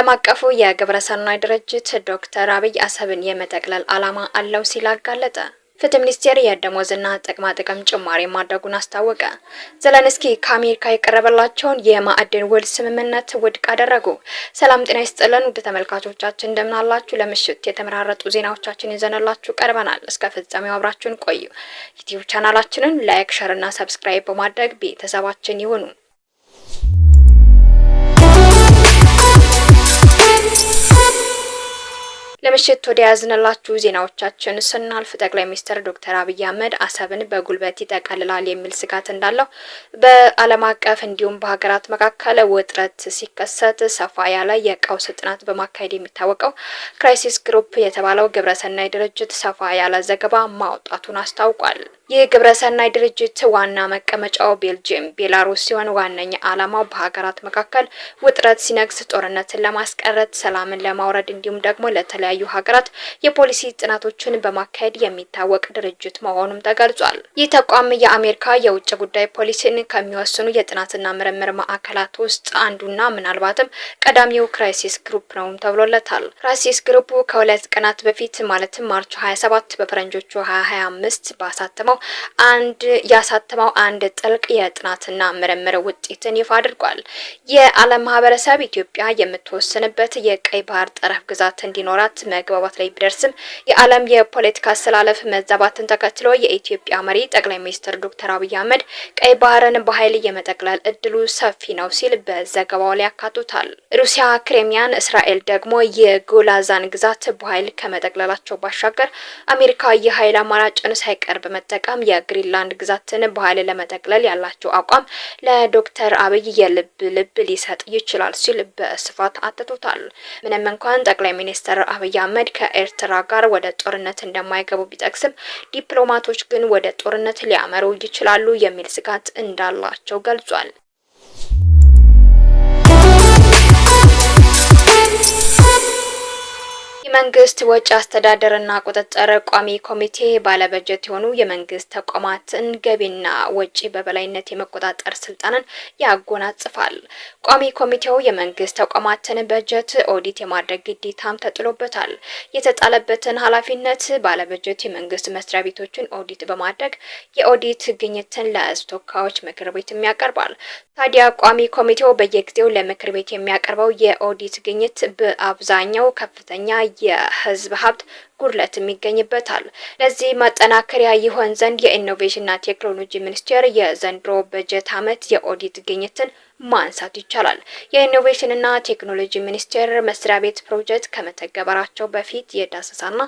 ዓለም አቀፉ የግብረሰናይ ድርጅት ዶክተር አብይ አሰብን የመጠቅለል ዓላማ አለው ሲል አጋለጠ። ፍትህ ሚኒስቴር የደሞዝና ጥቅማ ጥቅም ጭማሪ ማድረጉን አስታወቀ። ዘለንስኪ ከአሜሪካ የቀረበላቸውን የማዕድን ውል ስምምነት ውድቅ አደረጉ። ሰላም ጤና ይስጥልን ውድ ተመልካቾቻችን እንደምን አላችሁ? ለምሽት የተመራረጡ ዜናዎቻችን ይዘንላችሁ ቀርበናል። እስከ ፍጻሜው አብራችሁን ቆዩ። ዩቲዩብ ቻናላችንን ላይክ፣ ሼር እና ሰብስክራይብ በማድረግ ቤተሰባችን ይሁኑ። ለምሽት ወደ ያዝንላችሁ ዜናዎቻችን ስናልፍ ጠቅላይ ሚኒስትር ዶክተር አብይ አህመድ አሰብን በጉልበት ይጠቀልላል የሚል ስጋት እንዳለው በዓለም አቀፍ እንዲሁም በሀገራት መካከል ውጥረት ሲከሰት ሰፋ ያለ የቀውስ ጥናት በማካሄድ የሚታወቀው ክራይሲስ ግሩፕ የተባለው ግብረሰናይ ድርጅት ሰፋ ያለ ዘገባ ማውጣቱን አስታውቋል። ይህ ግብረሰናይ ድርጅት ዋና መቀመጫው ቤልጂየም፣ ቤላሩስ ሲሆን ዋነኛ ዓላማው በሀገራት መካከል ውጥረት ሲነግስ ጦርነትን ለማስቀረት፣ ሰላምን ለማውረድ እንዲሁም ደግሞ ለተለያዩ ሀገራት የፖሊሲ ጥናቶችን በማካሄድ የሚታወቅ ድርጅት መሆኑም ተገልጿል። ይህ ተቋም የአሜሪካ የውጭ ጉዳይ ፖሊሲን ከሚወስኑ የጥናትና ምርምር ማዕከላት ውስጥ አንዱና ምናልባትም ቀዳሚው ክራይሲስ ግሩፕ ነው ተብሎለታል። ክራይሲስ ግሩፕ ከሁለት ቀናት በፊት ማለትም ማርች 27 በፈረንጆቹ 2025 ባሳተመው ያሳተመው አንድ ጥልቅ የጥናትና ምርምር ውጤትን ይፋ አድርጓል። የዓለም ማህበረሰብ ኢትዮጵያ የምትወስንበት የቀይ ባህር ጠረፍ ግዛት እንዲኖራት መግባባት ላይ ቢደርስም የዓለም የፖለቲካ አሰላለፍ መዛባትን ተከትሎ የኢትዮጵያ መሪ ጠቅላይ ሚኒስትር ዶክተር አብይ አህመድ ቀይ ባህርን በኃይል የመጠቅለል እድሉ ሰፊ ነው ሲል በዘገባው ላይ ያካቱታል። ሩሲያ ክሬሚያን፣ እስራኤል ደግሞ የጎላዛን ግዛት በኃይል ከመጠቅለላቸው ባሻገር አሜሪካ የኃይል አማራጭን ሳይቀር በመጠቀም የግሪንላንድ ግዛትን በኃይል ለመጠቅለል ያላቸው አቋም ለዶክተር አብይ የልብ ሊሰጥ ይችላል ሲል በስፋት አትቶታል። ምንም እንኳን ጠቅላይ ሚኒስትር አብይ አህመድ ከኤርትራ ጋር ወደ ጦርነት እንደማይገቡ ቢጠቅስም ዲፕሎማቶች ግን ወደ ጦርነት ሊያመሩ ይችላሉ የሚል ስጋት እንዳላቸው ገልጿል። የመንግስት ወጪ አስተዳደርና ቁጥጥር ቋሚ ኮሚቴ ባለበጀት የሆኑ የመንግስት ተቋማትን ገቢና ወጪ በበላይነት የመቆጣጠር ስልጣንን ያጎናጽፋል። ቋሚ ኮሚቴው የመንግስት ተቋማትን በጀት ኦዲት የማድረግ ግዴታም ተጥሎበታል። የተጣለበትን ኃላፊነት ባለበጀት የመንግስት መስሪያ ቤቶችን ኦዲት በማድረግ የኦዲት ግኝትን ለሕዝብ ተወካዮች ምክር ቤትም ያቀርባል። ታዲያ ቋሚ ኮሚቴው በየጊዜው ለምክር ቤት የሚያቀርበው የኦዲት ግኝት በአብዛኛው ከፍተኛ የህዝብ ሀብት ጉድለትም ይገኝበታል። ለዚህ ማጠናከሪያ ይሆን ዘንድ የኢኖቬሽንና ቴክኖሎጂ ሚኒስቴር የዘንድሮ በጀት ዓመት የኦዲት ግኝትን ማንሳት ይቻላል። የኢኖቬሽንና ቴክኖሎጂ ሚኒስቴር መስሪያ ቤት ፕሮጀክት ከመተግበራቸው በፊት የዳሰሳና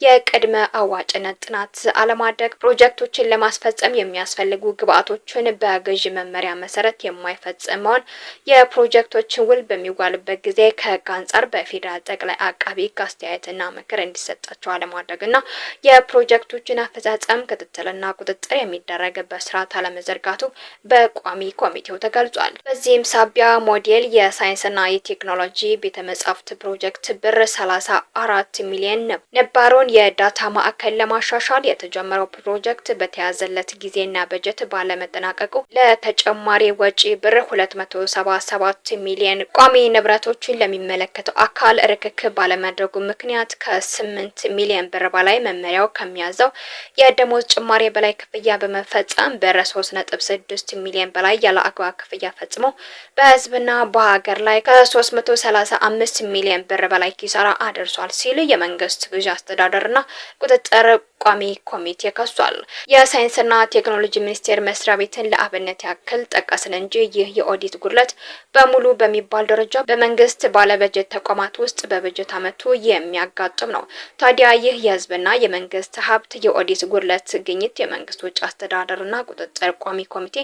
የቅድመ አዋጭነት ጥናት አለማድረግ፣ ፕሮጀክቶችን ለማስፈጸም የሚያስፈልጉ ግብአቶችን በገዢ መመሪያ መሰረት የማይፈጽመውን የፕሮጀክቶችን ውል በሚዋልበት ጊዜ ከህግ አንጻር በፌዴራል ጠቅላይ አቃቢ ህግ አስተያየትና ምክር እንዲሰጣቸው አለማድረግና የፕሮጀክቶችን አፈጻጸም ክትትልና ቁጥጥር የሚደረግበት ስርዓት አለመዘርጋቱ በቋሚ ኮሚቴው ተገልጿል። በዚህም ሳቢያ ሞዴል የሳይንስና የቴክኖሎጂ ቤተመጻሕፍት ፕሮጀክት ብር 34 ሚሊዮን ነባሩን የዳታ ማዕከል ለማሻሻል የተጀመረው ፕሮጀክት በተያዘለት ጊዜና በጀት ባለመጠናቀቁ ለተጨማሪ ወጪ ብር 277 ሚሊዮን ቋሚ ንብረቶችን ለሚመለከተው አካል ርክክብ ባለማድረጉ ምክንያት ከ8 ሚሊዮን ብር በላይ መመሪያው ከሚያዘው የደሞዝ ጭማሪ በላይ ክፍያ በመፈጸም ብር 3.6 ሚሊዮን በላይ ያለ አግባብ ክፍያ ፈጽሞ በህዝብና በሀገር ላይ ከ335 ሚሊዮን ብር በላይ ኪሳራ አድርሷል ሲል የመንግስት ግዢ አስተዳደርና ቁጥጥር ቋሚ ኮሚቴ ከሷል። የሳይንስና ቴክኖሎጂ ሚኒስቴር መስሪያ ቤትን ለአብነት ያክል ጠቀስን እንጂ ይህ የኦዲት ጉድለት በሙሉ በሚባል ደረጃ በመንግስት ባለበጀት ተቋማት ውስጥ በበጀት ዓመቱ የሚያጋጥም ነው። ታዲያ ይህ የህዝብና የመንግስት ሀብት የኦዲት ጉድለት ግኝት የመንግስት ወጪ አስተዳደርና ቁጥጥር ቋሚ ኮሚቴ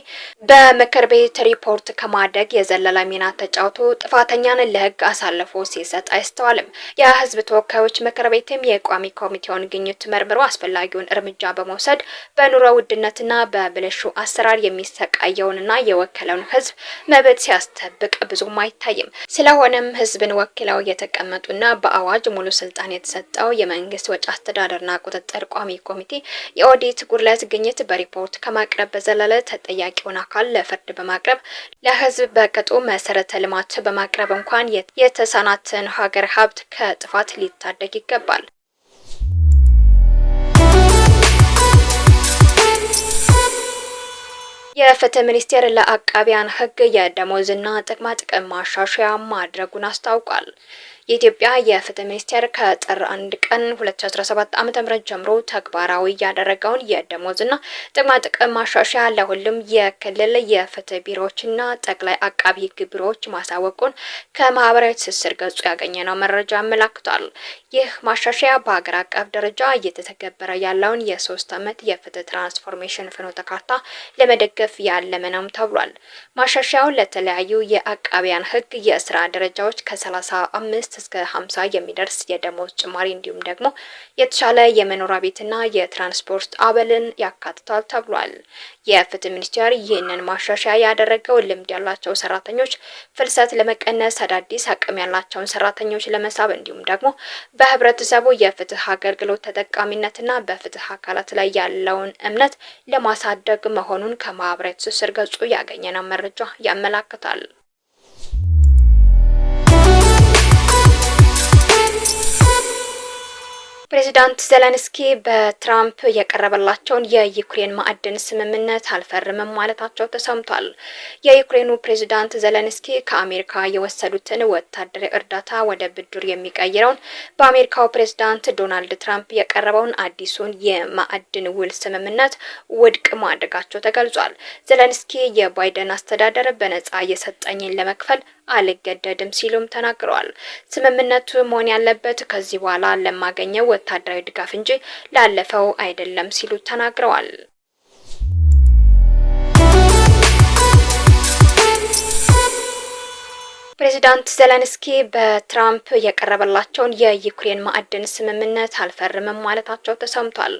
በምክር ቤት ሪፖርት ከማድረግ የዘለለ ሚና ተጫውቶ ጥፋተኛን ለህግ አሳልፎ ሲሰጥ አይስተዋልም። የህዝብ ተወካዮች ምክር ቤትም የቋሚ ኮሚቴውን ግኝት መርምሮ አስፈላጊውን እርምጃ በመውሰድ በኑሮ ውድነትና በብልሹ አሰራር የሚሰቃየውንና የወከለውን ህዝብ መብት ሲያስጠብቅ ብዙም አይታይም። ስለሆነም ህዝብን ወክለው የተቀመጡና በአዋጅ ሙሉ ስልጣን የተሰጠው የመንግስት ወጪ አስተዳደርና ቁጥጥር ቋሚ ኮሚቴ የኦዲት ጉድለት ግኝት በሪፖርት ከማቅረብ በዘለለ ተጠያቂውን አካል ለፍርድ በማቅረብ ለህዝብ በቅጡ መሰረተ ልማት በማቅረብ እንኳን የተሳናትን ሀገር ሀብት ከጥፋት ሊታደግ ይገባል። የፍትህ ሚኒስቴር ለአቃቢያን ህግ የደሞዝና ጥቅማ ጥቅም ማሻሻያ ማድረጉን አስታውቋል። የኢትዮጵያ የፍትህ ሚኒስቴር ከጥር 1 ቀን 2017 ዓ.ም ጀምሮ ተግባራዊ ያደረገውን የደሞዝና ጥቅማ ጥቅም ማሻሻያ ለሁሉም የክልል የፍትህ ቢሮዎችና ጠቅላይ አቃቢ ህግ ቢሮዎች ማሳወቁን ከማህበራዊ ትስስር ገጹ ያገኘነው መረጃ አመላክቷል። ይህ ማሻሻያ በሀገር አቀፍ ደረጃ እየተተገበረ ያለውን የ3 ዓመት የፍትህ ትራንስፎርሜሽን ፍኖተ ካርታ ለመደገፍ ያለመ ነው ተብሏል። ማሻሻያው ለተለያዩ የአቃቢያን ህግ የስራ ደረጃዎች ከ35 እስከ 50 የሚደርስ የደሞዝ ጭማሪ እንዲሁም ደግሞ የተሻለ የመኖሪያ ቤትና የትራንስፖርት አበልን ያካትታል ተብሏል። የፍትህ ሚኒስቴር ይህንን ማሻሻያ ያደረገው ልምድ ያላቸው ሰራተኞች ፍልሰት ለመቀነስ፣ አዳዲስ አቅም ያላቸውን ሰራተኞች ለመሳብ እንዲሁም ደግሞ በህብረተሰቡ የፍትህ አገልግሎት ተጠቃሚነትና በፍትህ አካላት ላይ ያለውን እምነት ለማሳደግ መሆኑን ከማህበራዊ ትስስር ገጹ ያገኘነው መረጃ ያመላክታል። ፕሬዚዳንት ዘለንስኪ በትራምፕ የቀረበላቸውን የዩክሬን ማዕድን ስምምነት አልፈርምም ማለታቸው ተሰምቷል። የዩክሬኑ ፕሬዚዳንት ዘለንስኪ ከአሜሪካ የወሰዱትን ወታደራዊ እርዳታ ወደ ብድር የሚቀይረውን በአሜሪካው ፕሬዚዳንት ዶናልድ ትራምፕ የቀረበውን አዲሱን የማዕድን ውል ስምምነት ውድቅ ማድረጋቸው ተገልጿል። ዘለንስኪ የባይደን አስተዳደር በነጻ የሰጠኝን ለመክፈል አልገደድም ሲሉም ተናግረዋል። ስምምነቱ መሆን ያለበት ከዚህ በኋላ ለማገኘው ወታደራዊ ድጋፍ እንጂ ላለፈው አይደለም ሲሉ ተናግረዋል። ፕሬዚዳንት ዘለንስኪ በትራምፕ የቀረበላቸውን የዩክሬን ማዕድን ስምምነት አልፈርምም ማለታቸው ተሰምቷል።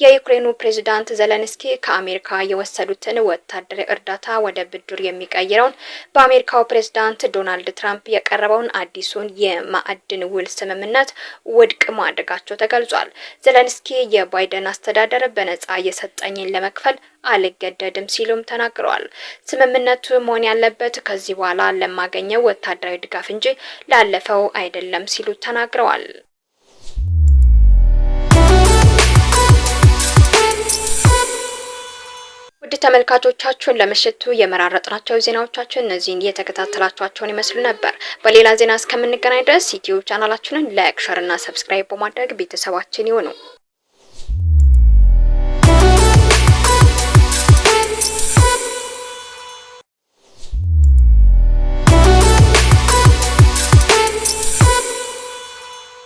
የዩክሬኑ ፕሬዚዳንት ዘለንስኪ ከአሜሪካ የወሰዱትን ወታደራዊ እርዳታ ወደ ብድር የሚቀይረውን በአሜሪካው ፕሬዚዳንት ዶናልድ ትራምፕ የቀረበውን አዲሱን የማዕድን ውል ስምምነት ውድቅ ማድረጋቸው ተገልጿል። ዘለንስኪ የባይደን አስተዳደር በነጻ የሰጠኝን ለመክፈል አልገደድም ሲሉም ተናግረዋል። ስምምነቱ መሆን ያለበት ከዚህ በኋላ ለማገኘው ወታደራዊ ድጋፍ እንጂ ላለፈው አይደለም ሲሉ ተናግረዋል። ውድ ተመልካቾቻችን ለምሽቱ የመራረጥናቸው ዜናዎቻችን እነዚህን የተከታተላችኋቸውን ይመስሉ ነበር። በሌላ ዜና እስከምንገናኝ ድረስ ዩቲዩብ ቻናላችንን ላይክ፣ ሼር እና ሰብስክራይብ በማድረግ ቤተሰባችን ይሁኑ።